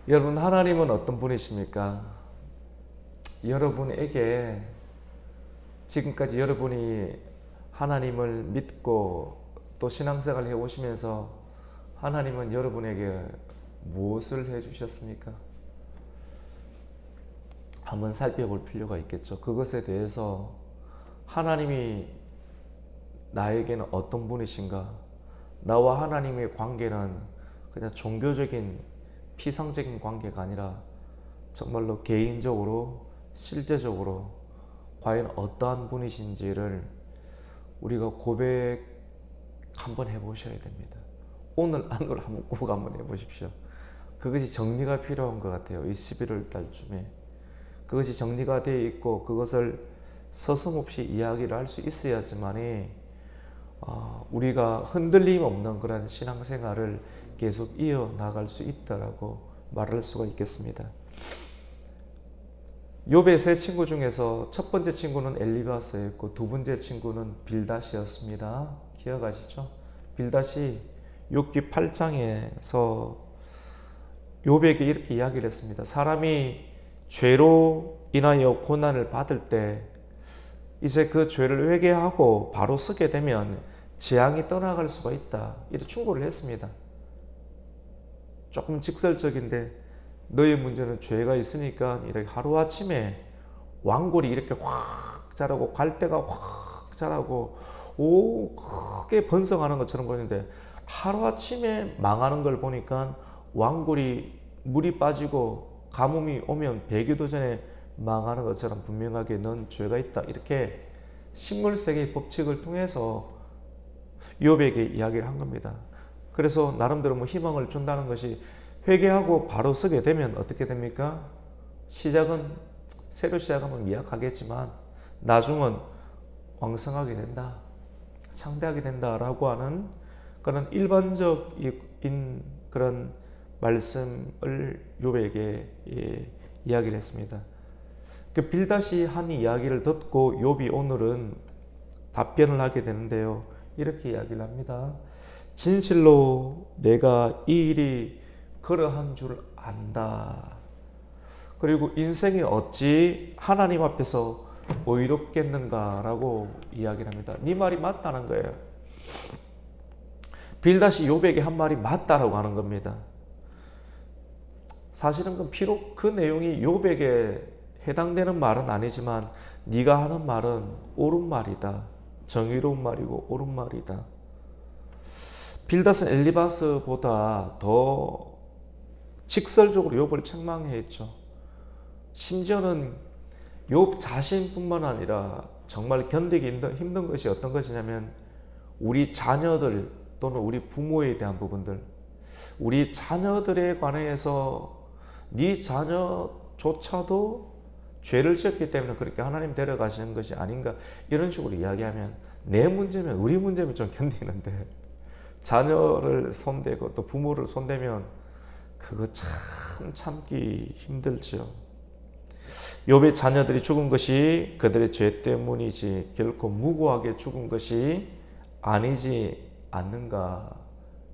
여러분, 하나님은 어떤 분이십니까? 여러분에게 지금까지 여러분이 하나님을 믿고 또 신앙생활을 해오시면서 하나님은 여러분에게 무엇을 해주셨습니까? 한번 살펴볼 필요가 있겠죠. 그것에 대해서 하나님이 나에게는 어떤 분이신가? 나와 하나님의 관계는 그냥 종교적인 피상적인 관계가 아니라 정말로 개인적으로 실제적으로 과연 어떠한 분이신지를 우리가 고백 한번 해보셔야 됩니다. 오늘 안으로 한번 꼭 한번 해보십시오. 그것이 정리가 필요한 것 같아요. 이 11월 달쯤에 그것이 정리가 되어 있고 그것을 서슴없이 이야기를 할 수 있어야지만이 우리가 흔들림 없는 그런 신앙생활을 계속 이어나갈 수 있다라고 말할 수가 있겠습니다. 욥의 세 친구 중에서 첫 번째 친구는 엘리바스였고 두 번째 친구는 빌닷이었습니다. 기억하시죠? 빌닷이 욥기 8장에서 욥에게 이렇게 이야기를 했습니다. 사람이 죄로 인하여 고난을 받을 때 이제 그 죄를 회개하고 바로 서게 되면 재앙이 떠나갈 수가 있다. 이렇게 충고를 했습니다. 조금 직설적인데 너의 문제는 죄가 있으니까 이렇게 하루아침에 왕골이 이렇게 확 자라고 갈대가 확 자라고 크게 번성하는 것처럼 보이는데 하루아침에 망하는 걸 보니까 왕골이 물이 빠지고 가뭄이 오면 100여도 전에 망하는 것처럼 분명하게 넌 죄가 있다. 이렇게 식물세계의 법칙을 통해서 욥에게 이야기를 한 겁니다. 그래서 나름대로 희망을 준다는 것이 회개하고 바로 서게 되면 어떻게 됩니까? 시작은 새로 시작하면 미약하겠지만 나중은 왕성하게 된다. 창대하게 된다라고 하는 그런 일반적인 그런 말씀을 욥에게 이야기를 했습니다. 그 빌닷이 한 이야기를 듣고 욥이 오늘은 답변을 하게 되는데요. 이렇게 이야기를 합니다. 진실로 내가 이 일이 그러한 줄 안다. 그리고 인생이 어찌 하나님 앞에서 의롭겠는가라고 이야기를 합니다. 네 말이 맞다는 거예요. 빌닷이 욥에게 한 말이 맞다라고 하는 겁니다. 사실은 비록 그 내용이 욥에게 해당되는 말은 아니지만 네가 하는 말은 옳은 말이다. 정의로운 말이고 옳은 말이다. 빌닷은 엘리바스보다 더 직설적으로 욥을 책망했죠. 심지어는 욥 자신뿐만 아니라 정말 견디기 힘든 것이 어떤 것이냐면 우리 자녀들 또는 우리 부모에 대한 부분들, 우리 자녀들에 관해서 네 자녀조차도 죄를 지었기 때문에 그렇게 하나님 데려가시는 것이 아닌가 이런 식으로 이야기하면 내 문제면 우리 문제면 좀 견디는데 자녀를 손대고 또 부모를 손대면 그거 참 참기 힘들죠. 욥의 자녀들이 죽은 것이 그들의 죄 때문이지 결코 무고하게 죽은 것이 아니지 않는가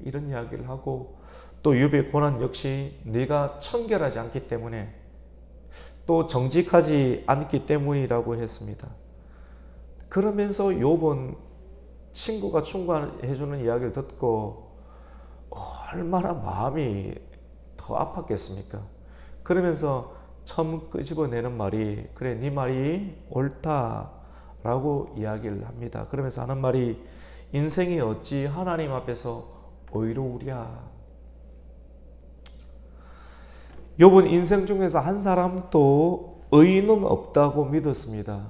이런 이야기를 하고 또 욥의 고난 역시 네가 청결하지 않기 때문에 또 정직하지 않기 때문이라고 했습니다. 그러면서 욥은 친구가 충고해주는 이야기를 듣고 얼마나 마음이 더 아팠겠습니까? 그러면서 처음 끄집어내는 말이 그래 네 말이 옳다라고 이야기를 합니다. 그러면서 하는 말이 인생이 어찌 하나님 앞에서 의로우랴. 욥은 인생 중에서 한 사람도 의인은 없다고 믿었습니다.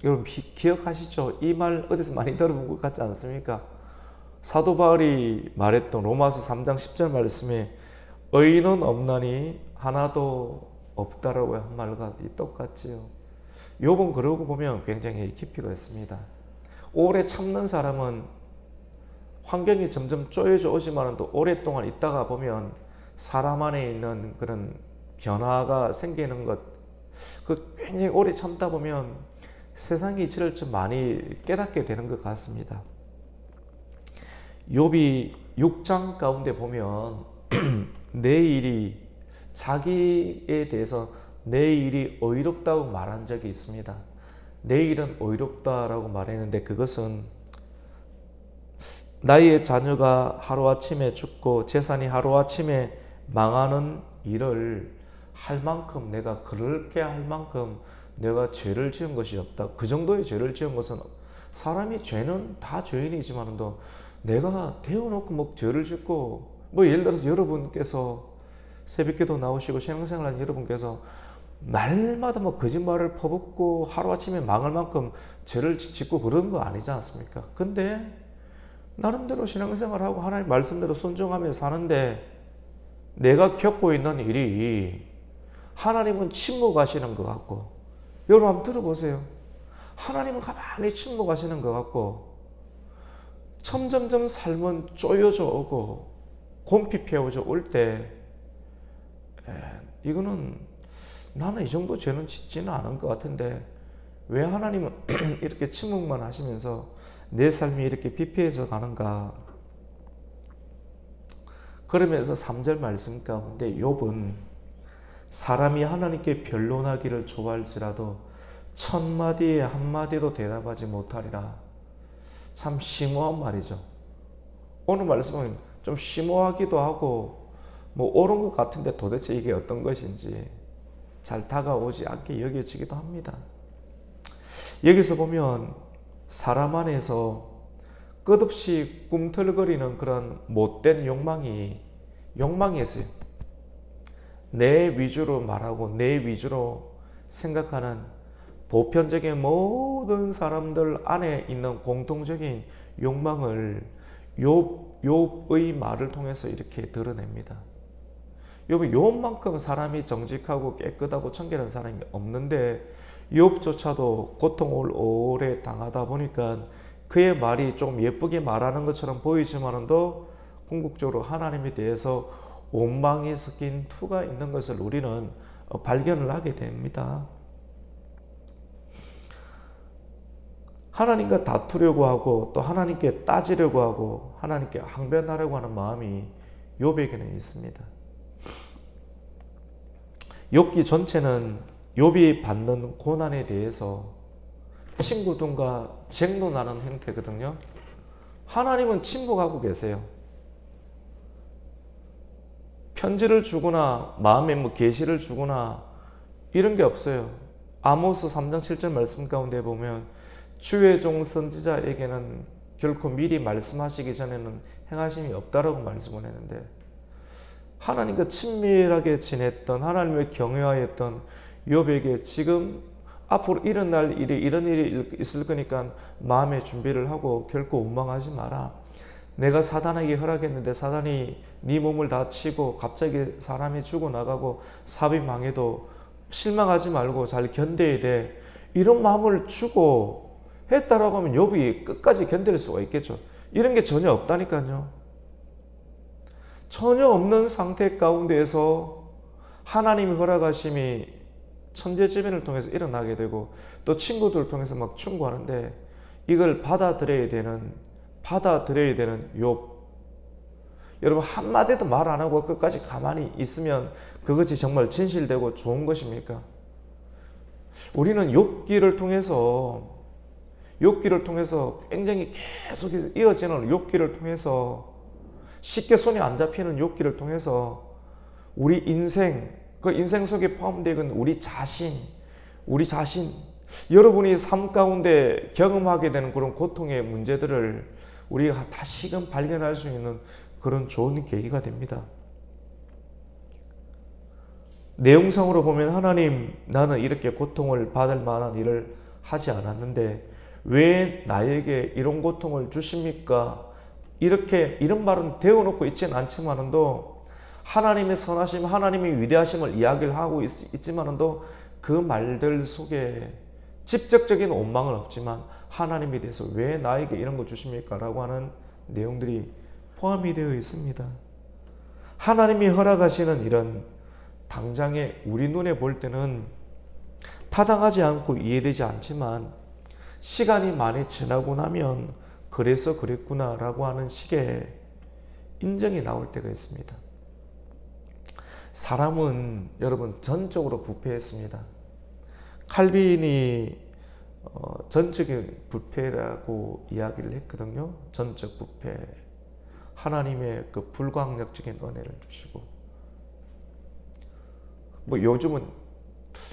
여러분 기억하시죠? 이 말 어디서 많이 들어본 것 같지 않습니까? 사도 바울이 말했던 로마서 3장 10절 말씀에 의인은 없나니 하나도 없다라고 한 말과 똑같지요. 욥은 그러고 보면 굉장히 깊이가 있습니다. 오래 참는 사람은 환경이 점점 쪼여져 오지만 또 오랫동안 있다가 보면 사람 안에 있는 그런 변화가 생기는 것, 그 굉장히 오래 참다 보면 세상의 이치를 좀 많이 깨닫게 되는 것 같습니다. 욥이 6장 가운데 보면 내 일이 자기에 대해서 내 일이 의롭다고 말한 적이 있습니다. 내 일은 의롭다라고 말했는데 그것은 나의 자녀가 하루아침에 죽고 재산이 하루아침에 망하는 일을 할 만큼 내가 그렇게 할 만큼 내가 죄를 지은 것이 없다. 그 정도의 죄를 지은 것은 사람이 죄는 다 죄인이지만도 내가 데워놓고 뭐 죄를 짓고 뭐 예를 들어서 여러분께서 새벽기도 나오시고 신앙생활하는 여러분께서 날마다 뭐 거짓말을 퍼붓고 하루아침에 망할 만큼 죄를 짓고 그런 거 아니지 않습니까? 근데 나름대로 신앙생활하고 하나님 말씀대로 순종하며 사는데 내가 겪고 있는 일이 하나님은 침묵하시는 것 같고, 여러분 한번 들어보세요. 하나님은 가만히 침묵하시는 것 같고 점점점 삶은 쪼여져 오고 곰피 피워져 올 때 이거는 나는 이 정도 죄는 짓지는 않은 것 같은데 왜 하나님은 이렇게 침묵만 하시면서 내 삶이 이렇게 피폐해져 가는가. 그러면서 3절 말씀 가운데 욥은 사람이 하나님께 변론하기를 좋아할지라도 1000마디에 한마디도 대답하지 못하리라. 참 심오한 말이죠. 오늘 말씀은 좀 심오하기도 하고 뭐 옳은 것 같은데 도대체 이게 어떤 것인지 잘 다가오지 않게 여겨지기도 합니다. 여기서 보면 사람 안에서 끝없이 꿈틀거리는 그런 못된 욕망이 있어요. 내 위주로 말하고 내 위주로 생각하는 보편적인 모든 사람들 안에 있는 공통적인 욕망을 욥의 말을 통해서 이렇게 드러냅니다. 욥만큼 사람이 정직하고 깨끗하고 청결한 사람이 없는데 욥조차도 고통을 오래 당하다 보니까 그의 말이 좀 예쁘게 말하는 것처럼 보이지만도 궁극적으로 하나님에 대해서 원망이 섞인 투가 있는 것을 우리는 발견을 하게 됩니다. 하나님과 다투려고 하고 또 하나님께 따지려고 하고 하나님께 항변하려고 하는 마음이 욥에게는 있습니다. 욥기 전체는 욥이 받는 고난에 대해서 친구들과 쟁론하는 형태거든요. 하나님은 침묵하고 계세요. 편지를 주거나 마음에 뭐 계시를 주거나 이런 게 없어요. 아모스 3장 7절 말씀 가운데 보면 주의 종 선지자에게는 결코 미리 말씀하시기 전에는 행하심이 없다라고 말씀을 했는데 하나님과 친밀하게 지냈던 하나님을 경외하였던 욥에게 지금 앞으로 일어날 일이 이런 일이 있을 거니까 마음의 준비를 하고 결코 원망하지 마라. 내가 사단에게 허락했는데 사단이 네 몸을 다 치고 갑자기 사람이 죽어나가고 사업이 망해도 실망하지 말고 잘 견뎌야 돼. 이런 마음을 주고 했다라고 하면 욥이 끝까지 견딜 수가 있겠죠. 이런 게 전혀 없다니까요. 전혀 없는 상태 가운데에서 하나님이 허락하심이 천재지변을 통해서 일어나게 되고 또 친구들을 통해서 막 충고하는데 이걸 받아들여야 되는 욥. 여러분 한마디도 말 안 하고 끝까지 가만히 있으면 그것이 정말 진실되고 좋은 것입니까? 우리는 욥기를 통해서 굉장히 계속 이어지는 욥기를 통해서 쉽게 손이 안 잡히는 욥기를 통해서 우리 인생, 그 인생 속에 포함되어 있는 우리 자신, 여러분이 삶 가운데 경험하게 되는 그런 고통의 문제들을 우리가 다시금 발견할 수 있는 그런 좋은 계기가 됩니다. 내용상으로 보면 하나님, 나는 이렇게 고통을 받을 만한 일을 하지 않았는데 왜 나에게 이런 고통을 주십니까? 이런 말은 되어놓고 있지는 않지만도 하나님의 선하심, 하나님의 위대하심을 이야기를 하고 있지만도 그 말들 속에 직접적인 원망은 없지만 하나님에 대해서 왜 나에게 이런 거 주십니까? 라고 하는 내용들이 포함이 되어 있습니다. 하나님이 허락하시는 일은 당장에 우리 눈에 볼 때는 타당하지 않고 이해되지 않지만 시간이 많이 지나고 나면 그래서 그랬구나 라고 하는 식의 인정이 나올 때가 있습니다. 사람은 여러분 전적으로 부패했습니다. 칼빈이 전적인 부패라고 이야기를 했거든요. 전적 부패. 하나님의 그 불광력적인 은혜를 주시고, 뭐 요즘은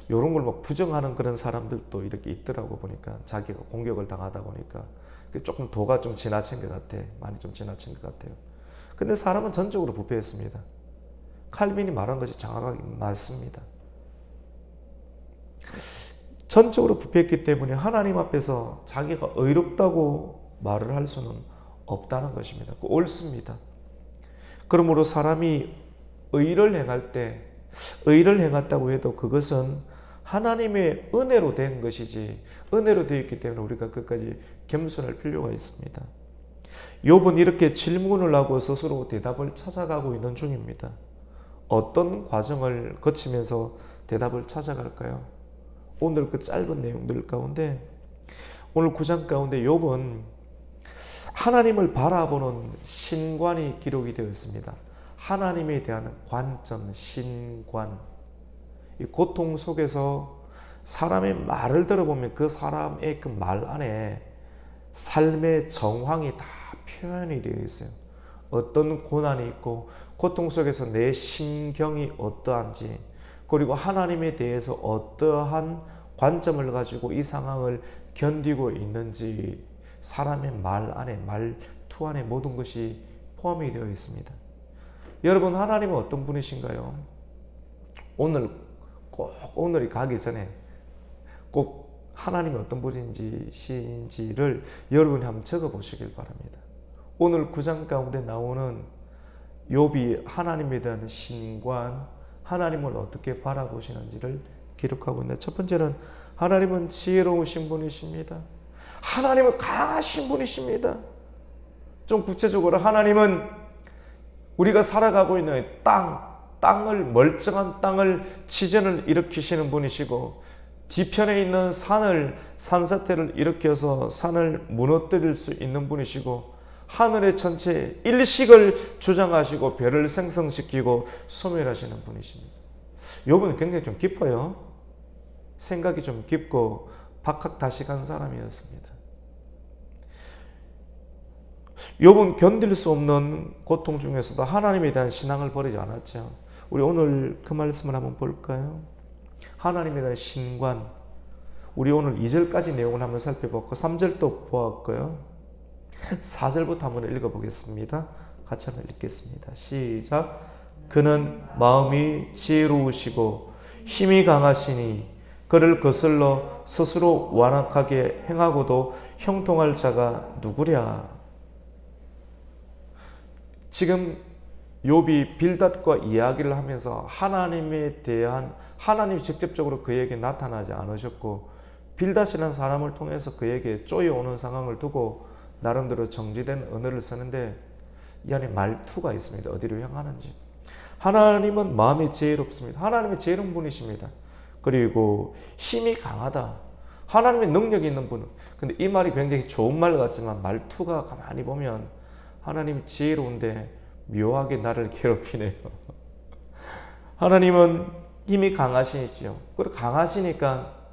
이런 걸 막 부정하는 그런 사람들도 이렇게 있더라고. 보니까 자기가 공격을 당하다 보니까 조금 도가 좀 지나친 것 같아. 많이 좀 지나친 것 같아요. 근데 사람은 전적으로 부패했습니다. 칼빈이 말한 것이 정확하게 맞습니다. 전적으로 부패했기 때문에 하나님 앞에서 자기가 의롭다고 말을 할 수는 없다는 것입니다. 옳습니다. 그러므로 사람이 의를 행할 때, 의를 행했다고 해도 그것은 하나님의 은혜로 된 것이지, 은혜로 되어 있기 때문에 우리가 끝까지 겸손할 필요가 있습니다. 욥은 이렇게 질문을 하고 스스로 대답을 찾아가고 있는 중입니다. 어떤 과정을 거치면서 대답을 찾아갈까요? 오늘 그 짧은 내용들 가운데, 오늘 9장 가운데 욥은 하나님을 바라보는 신관이 기록이 되어 있습니다. 하나님에 대한 관점, 신관. 이 고통 속에서 사람의 말을 들어보면 그 사람의 그 말 안에 삶의 정황이 다 표현이 되어 있어요. 어떤 고난이 있고 고통 속에서 내 심경이 어떠한지, 그리고 하나님에 대해서 어떠한 관점을 가지고 이 상황을 견디고 있는지, 사람의 말 안에, 말투 안에 모든 것이 포함이 되어 있습니다. 여러분, 하나님은 어떤 분이신가요? 오늘이 가기 전에 꼭 하나님이 어떤 분인지를 여러분이 한번 적어 보시길 바랍니다. 오늘 9장 가운데 나오는 욥이 하나님에 대한 신관, 하나님을 어떻게 바라보시는지를 기록하고 있는데, 첫 번째는 하나님은 지혜로우신 분이십니다. 하나님은 강하신 분이십니다. 좀 구체적으로 하나님은 우리가 살아가고 있는 땅을, 멀쩡한 땅을 지전을 일으키시는 분이시고, 뒤편에 있는 산사태를 일으켜서 산을 무너뜨릴 수 있는 분이시고, 하늘의 전체 일식을 주장하시고 별을 생성시키고 소멸하시는 분이십니다. 욥은 굉장히 좀 깊어요. 생각이 좀 깊고 박학다식한 사람이었습니다. 욥은 견딜 수 없는 고통 중에서도 하나님에 대한 신앙을 버리지 않았죠. 우리 오늘 그 말씀을 한번 볼까요? 하나님에 대한 신관. 우리 오늘 2절까지 내용을 한번 살펴보고 3절도 보았고요. 4절부터 한번 읽어보겠습니다. 같이 한번 읽겠습니다. 시작. 그는 마음이 지혜로우시고 힘이 강하시니 그를 거슬러 스스로 완악하게 행하고도 형통할 자가 누구랴. 지금 욥이 빌닷과 이야기를 하면서 하나님에 대한, 하나님이 직접적으로 그에게 나타나지 않으셨고 빌닷이라는 사람을 통해서 그에게 쪼여오는 상황을 두고 나름대로 정지된 언어를 쓰는데, 이 안에 말투가 있습니다. 어디로 향하는지. 하나님은 마음이 지혜롭습니다. 하나님이 지혜로운 분이십니다. 그리고 힘이 강하다. 하나님의 능력이 있는 분. 근데 이 말이 굉장히 좋은 말 같지만 말투가 가만히 보면 하나님이 지혜로운데 묘하게 나를 괴롭히네요. 하나님은 힘이 강하시죠. 그리고 강하시니까,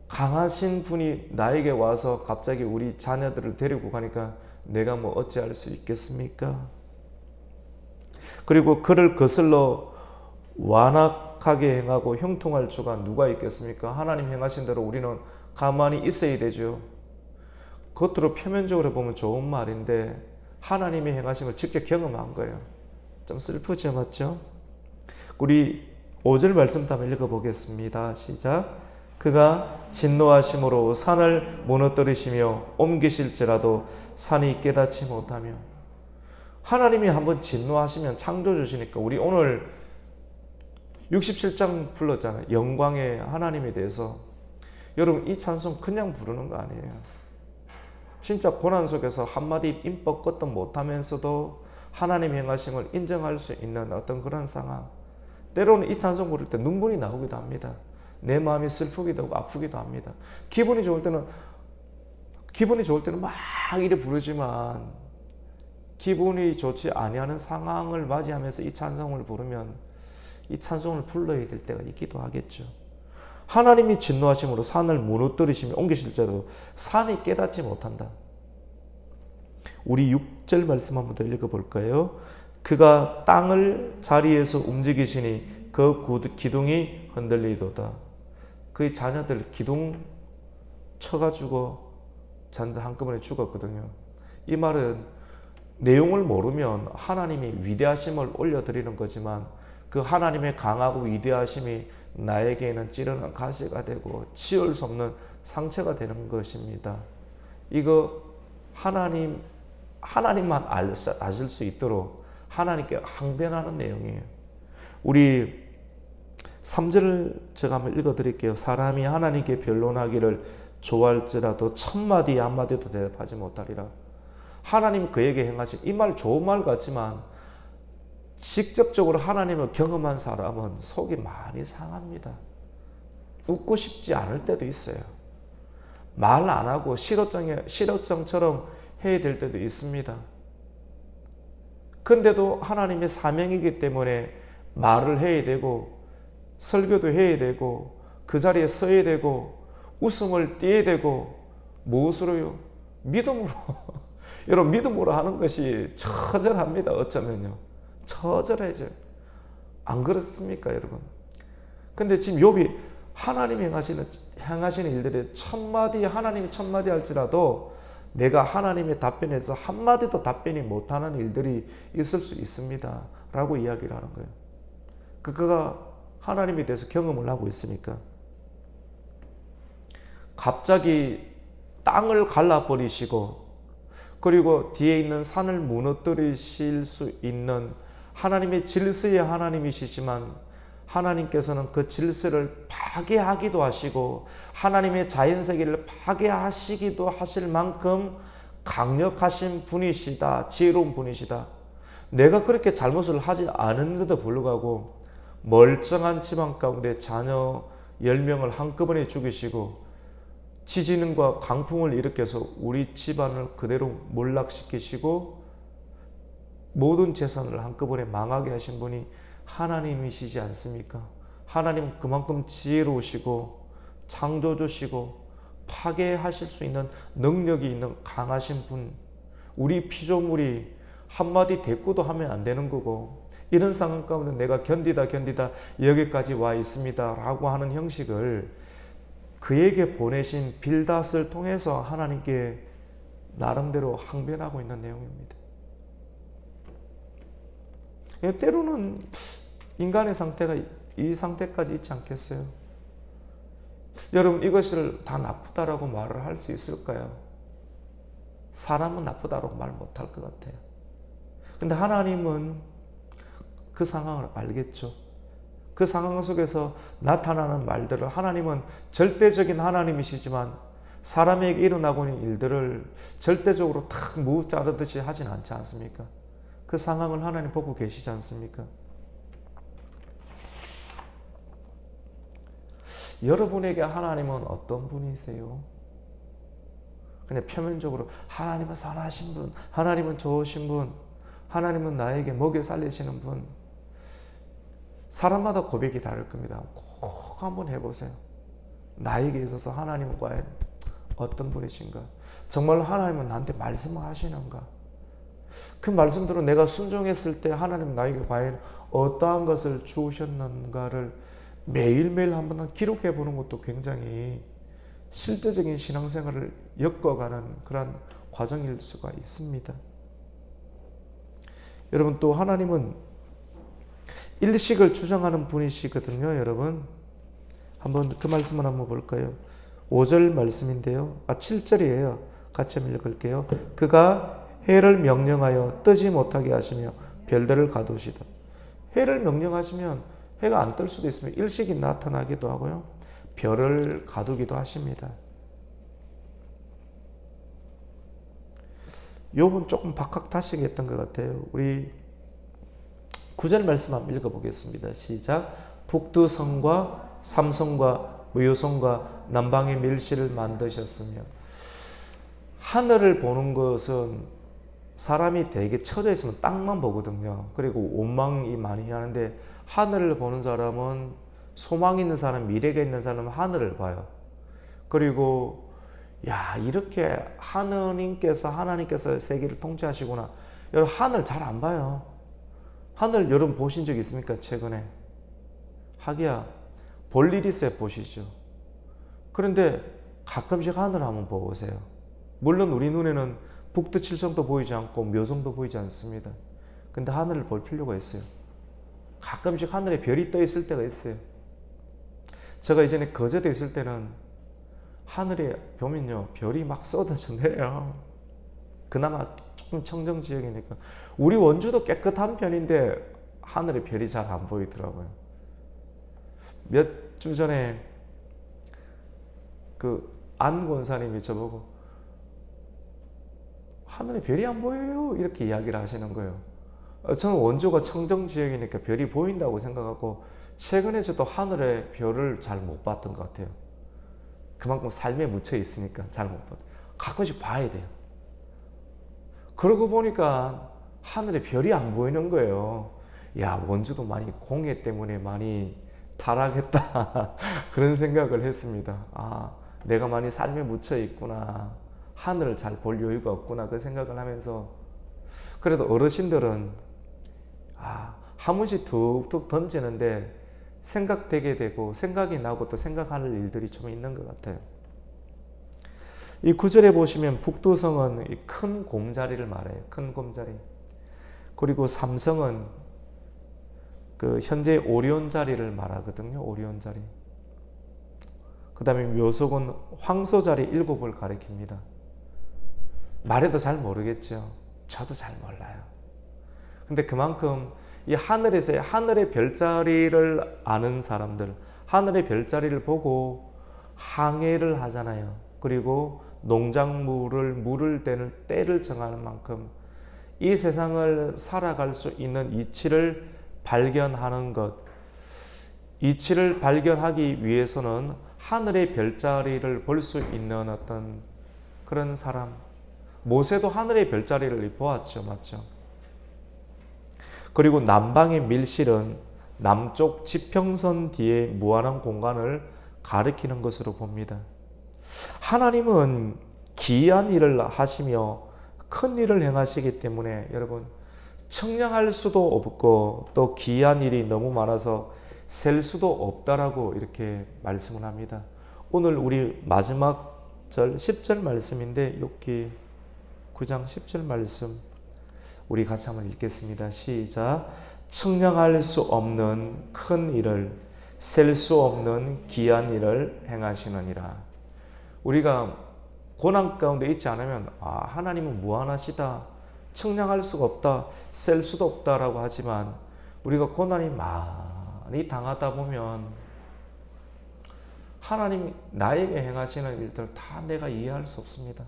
강하신 분이 나에게 와서 갑자기 우리 자녀들을 데리고 가니까 내가 뭐 어찌할 수 있겠습니까? 그리고 그를 거슬러 완악하게 행하고 형통할 주가 누가 있겠습니까? 하나님 행하신 대로 우리는 가만히 있어야 되죠. 겉으로 표면적으로 보면 좋은 말인데 하나님의 행하심을 직접 경험한 거예요. 좀 슬프죠, 맞죠? 우리 5절 말씀도 한번 읽어보겠습니다. 시작. 그가 진노하심으로 산을 무너뜨리시며 옮기실지라도 산이 깨닫지 못하며. 하나님이 한번 진노하시면 창조주시니까, 우리 오늘 67장 불렀잖아요. 영광의 하나님에 대해서. 여러분, 이 찬송 그냥 부르는 거 아니에요. 진짜 고난 속에서 한마디 입 뻗것도 못하면서도 하나님의 행하심을 인정할 수 있는 어떤 그런 상황. 때로는 이 찬송 부를 때 눈물이 나오기도 합니다. 내 마음이 슬프기도 하고 아프기도 합니다. 기분이 좋을 때는 막 이래 부르지만 기분이 좋지 아니하는 상황을 맞이하면서 이 찬송을 부르면 이 찬송을 불러야 될 때가 있기도 하겠죠. 하나님이 진노하심으로 산을 무너뜨리시며 옮기실지라도 산이 깨닫지 못한다. 우리 6절 말씀 한번 더 읽어볼까요? 그가 땅을 자리에서 움직이시니 그 기둥이 흔들리도다. 그의 자녀들 기둥 쳐가지고 자녀들 한꺼번에 죽었거든요. 이 말은 내용을 모르면 하나님이 위대하심을 올려드리는 거지만 그 하나님의 강하고 위대하심이 나에게는 찌르는 가시가 되고 치울 수 없는 상처가 되는 것입니다. 이거 하나님만 아실 수 있도록 하나님께 항변하는 내용이에요. 우리 3절을 제가 한번 읽어드릴게요. 사람이 하나님께 변론하기를 좋아할지라도 첫마디 한마디도 대답하지 못하리라. 하나님 그에게 행하신 이 말 좋은 말 같지만 직접적으로 하나님을 경험한 사람은 속이 많이 상합니다. 웃고 싶지 않을 때도 있어요. 말 안 하고 실어증처럼 해야 될 때도 있습니다. 근데도 하나님의 사명이기 때문에 말을 해야 되고 설교도 해야 되고 그 자리에 서야 되고 웃음을 띄어야 되고 무엇으로요? 믿음으로. 여러분 믿음으로 하는 것이 처절합니다. 어쩌면요. 처절해져요. 안 그렇습니까 여러분? 근데 지금 욥이 하나님이 행하시는 일들이 하나님이 첫마디 할지라도 내가 하나님의 답변에서 한마디도 답변이 못하는 일들이 있을 수 있습니다. 라고 이야기를 하는 거예요. 그가 하나님에 대해서 경험을 하고 있으니까. 갑자기 땅을 갈라버리시고 그리고 뒤에 있는 산을 무너뜨리실 수 있는 하나님의 질서의 하나님이시지만 하나님께서는 그 질서를 파괴하기도 하시고 하나님의 자연세계를 파괴하시기도 하실 만큼 강력하신 분이시다. 지혜로운 분이시다. 내가 그렇게 잘못을 하지 않았는데도 불구하고 멀쩡한 집안 가운데 자녀 10명을 한꺼번에 죽이시고 지진과 강풍을 일으켜서 우리 집안을 그대로 몰락시키시고 모든 재산을 한꺼번에 망하게 하신 분이 하나님이시지 않습니까? 하나님은 그만큼 지혜로우시고 창조주시고 파괴하실 수 있는 능력이 있는 강하신 분. 우리 피조물이 한마디 대꾸도 하면 안 되는 거고 이런 상황 가운데 내가 견디다 여기까지 와 있습니다 라고 하는 형식을 그에게 보내신 빌닷을 통해서 하나님께 나름대로 항변하고 있는 내용입니다. 때로는 인간의 상태가 이 상태까지 있지 않겠어요? 여러분 이것을 다 나쁘다라고 말을 할 수 있을까요? 사람은 나쁘다라고 말 못할 것 같아요. 근데 하나님은 그 상황을 알겠죠. 그 상황 속에서 나타나는 말들을 하나님은 절대적인 하나님이시지만 사람에게 일어나고 있는 일들을 절대적으로 탁 무 자르듯이 하진 않지 않습니까? 그 상황을 하나님 보고 계시지 않습니까? 여러분에게 하나님은 어떤 분이세요? 그냥 표면적으로 하나님은 선하신 분, 하나님은 좋으신 분, 하나님은 나에게 먹여 살리시는 분. 사람마다 고백이 다를 겁니다. 꼭 한번 해보세요. 나에게 있어서 하나님은 과연 어떤 분이신가? 정말 하나님은 나한테 말씀을 하시는가? 그 말씀대로 내가 순종했을 때 하나님은 나에게 과연 어떠한 것을 주셨는가를 매일매일 한번 기록해 보는 것도 굉장히 실제적인 신앙생활을 엮어가는 그런 과정일 수가 있습니다. 여러분 또 하나님은 일식을 주장하는 분이시거든요. 여러분 한번 그 말씀을 한번 볼까요? 5절 말씀인데요. 7절이에요. 같이 한번 읽을게요. 그가 해를 명령하여 뜨지 못하게 하시며 별들을 가두시다. 해를 명령하시면 해가 안 뜰 수도 있으면 일식이 나타나기도 하고요. 별을 가두기도 하십니다. 욥은 조금 박학다식했던 것 같아요. 우리 9절 말씀 한번 읽어보겠습니다. 시작. 북두성과 삼성과 무효성과 남방의 밀실을 만드셨으며 하늘을 보는 것은 사람이 되게 처져 있으면 땅만 보거든요. 그리고 원망이 많이 하는데 하늘을 보는 사람은 소망이 있는 사람, 미래가 있는 사람은 하늘을 봐요. 그리고 야, 이렇게 하나님께서 세계를 통치하시구나. 여러분 하늘 잘 안 봐요. 하늘 여러분 보신 적 있습니까? 최근에? 하기야 볼 일 있어야 보시죠. 그런데 가끔씩 하늘 한번 보세요. 물론 우리 눈에는 북두 칠성도 보이지 않고 묘성도 보이지 않습니다. 근데 하늘을 볼 필요가 있어요. 가끔씩 하늘에 별이 떠 있을 때가 있어요. 제가 이전에 거제도에 있을 때는 하늘에 보면요 별이 막 쏟아져 내려요. 그나마 조금 청정 지역이니까. 우리 원주도 깨끗한 편인데 하늘에 별이 잘 안 보이더라고요. 몇 주 전에 그 안 권사님이 저보고 하늘에 별이 안 보여요 이렇게 이야기를 하시는 거예요. 저는 원주가 청정 지역이니까 별이 보인다고 생각하고 최근에 저도 하늘에 별을 잘 못 봤던 것 같아요. 그만큼 삶에 묻혀 있으니까 잘 못 봐요. 가끔씩 봐야 돼요. 그러고 보니까 하늘에 별이 안 보이는 거예요. 야, 원주도 많이 공해 때문에 많이 타락했다 그런 생각을 했습니다. 아, 내가 많이 삶에 묻혀 있구나, 하늘을 잘 볼 여유가 없구나 그 생각을 하면서, 그래도 어르신들은 한 번씩 툭툭 던지는데 생각되게 되고 생각이 나고 또 생각하는 일들이 좀 있는 것 같아요. 이 구절에 보시면 북두성은 큰 곰자리를 말해요. 큰 곰자리. 그리고 삼성은 그 현재 오리온 자리를 말하거든요. 오리온 자리. 그 다음에 묘석은 황소 자리 7을 가리킵니다. 말해도 잘 모르겠죠. 저도 잘 몰라요. 근데 그만큼 이 하늘에서 하늘의 별자리를 아는 사람들, 하늘의 별자리를 보고 항해를 하잖아요. 그리고 농작물을 물을 대는 때를 정하는 만큼 이 세상을 살아갈 수 있는 이치를 발견하는 것, 이치를 발견하기 위해서는 하늘의 별자리를 볼 수 있는 어떤 그런 사람. 모세도 하늘의 별자리를 보았죠. 맞죠? 그리고 남방의 밀실은 남쪽 지평선 뒤에 무한한 공간을 가리키는 것으로 봅니다. 하나님은 기이한 일을 하시며 큰 일을 행하시기 때문에 여러분 청량할 수도 없고 또 기이한 일이 너무 많아서 셀 수도 없다라고 이렇게 말씀을 합니다. 오늘 우리 마지막 절 10절 말씀인데 욥기 9장 10절 말씀 우리 같이 한번 읽겠습니다. 시작. 청량할 수 없는 큰 일을, 셀 수 없는 기이한 일을 행하시느니라. 우리가 고난 가운데 있지 않으면 하나님은 무한하시다, 청량할 수가 없다, 셀 수도 없다라고 하지만 우리가 고난이 많이 당하다 보면 하나님 나에게 행하시는 일들 다 내가 이해할 수 없습니다.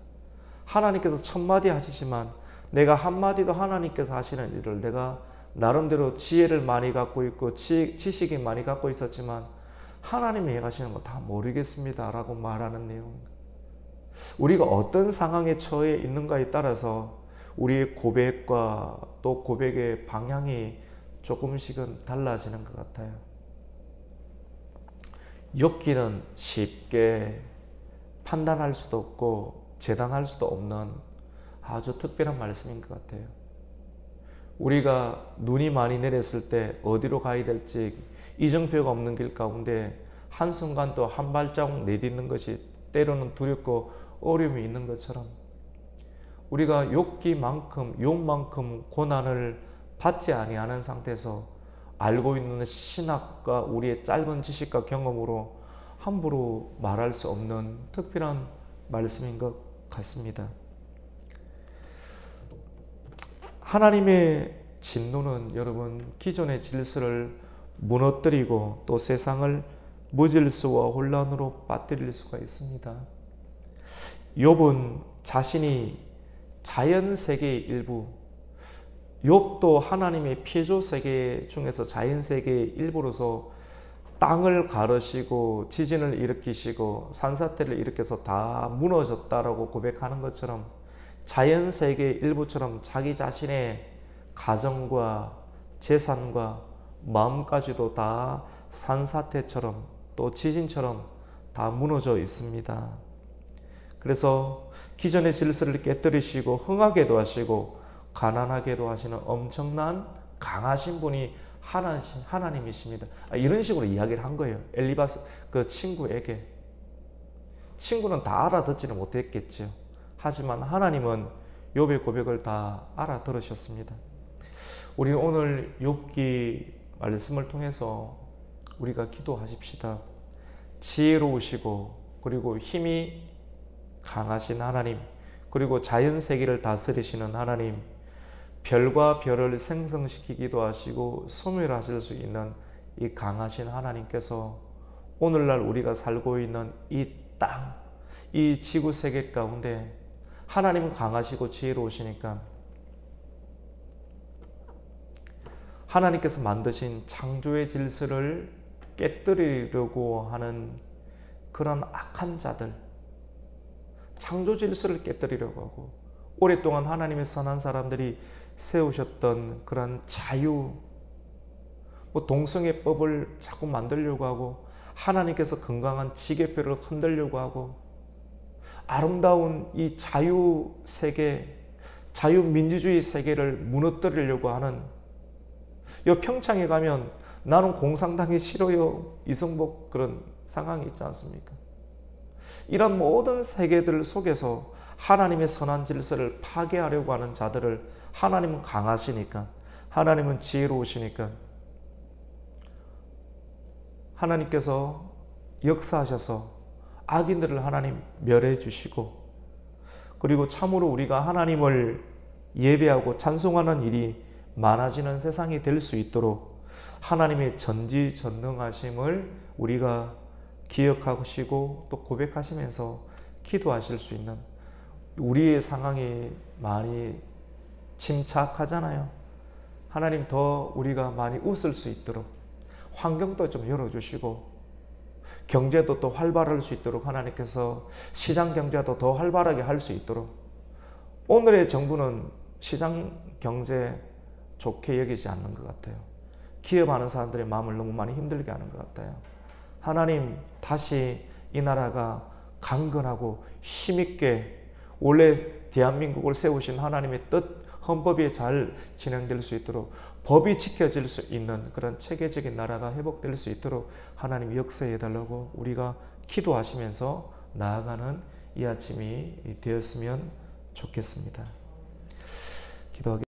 하나님께서 천마디 하시지만 내가 한마디도 하나님께서 하시는 일을 내가 나름대로 지혜를 많이 갖고 있고 지식이 많이 갖고 있었지만 하나님이 행하시는 거 다 모르겠습니다 라고 말하는 내용입니다. 우리가 어떤 상황에 처해 있는가에 따라서 우리의 고백과 또 고백의 방향이 조금씩은 달라지는 것 같아요. 욥기는 쉽게 판단할 수도 없고 재단할 수도 없는 아주 특별한 말씀인 것 같아요. 우리가 눈이 많이 내렸을 때 어디로 가야 될지 이정표가 없는 길 가운데 한순간 또 한 발자국 내딛는 것이 때로는 두렵고 어려움이 있는 것처럼 우리가 욥만큼 고난을 받지 아니하는 상태에서 알고 있는 신학과 우리의 짧은 지식과 경험으로 함부로 말할 수 없는 특별한 말씀인 것 같습니다. 하나님의 진노는 여러분 기존의 질서를 무너뜨리고 또 세상을 무질서와 혼란으로 빠뜨릴 수가 있습니다. 욥은 자신이 자연세계의 일부, 욥도 하나님의 피조세계 중에서 자연세계의 일부로서 땅을 가르시고 지진을 일으키시고 산사태를 일으켜서 다 무너졌다라고 고백하는 것처럼 자연 세계의 일부처럼 자기 자신의 가정과 재산과 마음까지도 다 산사태처럼 또 지진처럼 다 무너져 있습니다. 그래서 기존의 질서를 깨뜨리시고 흥하게도 하시고 가난하게도 하시는 엄청난 강하신 분이 하나님이십니다. 이런 식으로 이야기를 한 거예요. 엘리바스 그 친구에게. 친구는 다 알아듣지는 못했겠죠. 하지만 하나님은 욥의 고백을 다 알아들으셨습니다. 우리는 오늘 욥기 말씀을 통해서 우리가 기도하십시다. 지혜로우시고 그리고 힘이 강하신 하나님, 그리고 자연 세계를 다스리시는 하나님, 별과 별을 생성시키기도 하시고 소멸하실 수 있는 이 강하신 하나님께서 오늘날 우리가 살고 있는 이 땅, 이 지구 세계 가운데 하나님은 강하시고 지혜로우시니까 하나님께서 만드신 창조의 질서를 깨뜨리려고 하는 그런 악한 자들, 창조 질서를 깨뜨리려고 하고 오랫동안 하나님의 선한 사람들이 세우셨던 그런 자유, 동성애법을 자꾸 만들려고 하고 하나님께서 건강한 지계표를 흔들려고 하고 아름다운 이 자유 세계, 자유민주주의 세계를 무너뜨리려고 하는, 이 평창에 가면 나는 공산당이 싫어요, 이승복 그런 상황이 있지 않습니까? 이런 모든 세계들 속에서 하나님의 선한 질서를 파괴하려고 하는 자들을 하나님은 강하시니까, 하나님은 지혜로우시니까 하나님께서 역사하셔서 악인들을 하나님 멸해 주시고, 그리고 참으로 우리가 하나님을 예배하고 찬송하는 일이 많아지는 세상이 될 수 있도록 하나님의 전지전능하심을 우리가 기억하시고 또 고백하시면서 기도하실 수 있는, 우리의 상황이 많이 침착하잖아요. 하나님 더 우리가 많이 웃을 수 있도록 환경도 좀 열어주시고 경제도 또 활발할 수 있도록 하나님께서 시장 경제도 더 활발하게 할 수 있도록, 오늘의 정부는 시장 경제 좋게 여기지 않는 것 같아요. 기업하는 사람들의 마음을 너무 많이 힘들게 하는 것 같아요. 하나님 다시 이 나라가 강건하고 힘있게 원래 대한민국을 세우신 하나님의 뜻, 헌법이 잘 진행될 수 있도록, 법이 지켜질 수 있는 그런 체계적인 나라가 회복될 수 있도록 하나님 역사해 달라고 우리가 기도하시면서 나아가는 이 아침이 되었으면 좋겠습니다. 기도하겠습니다.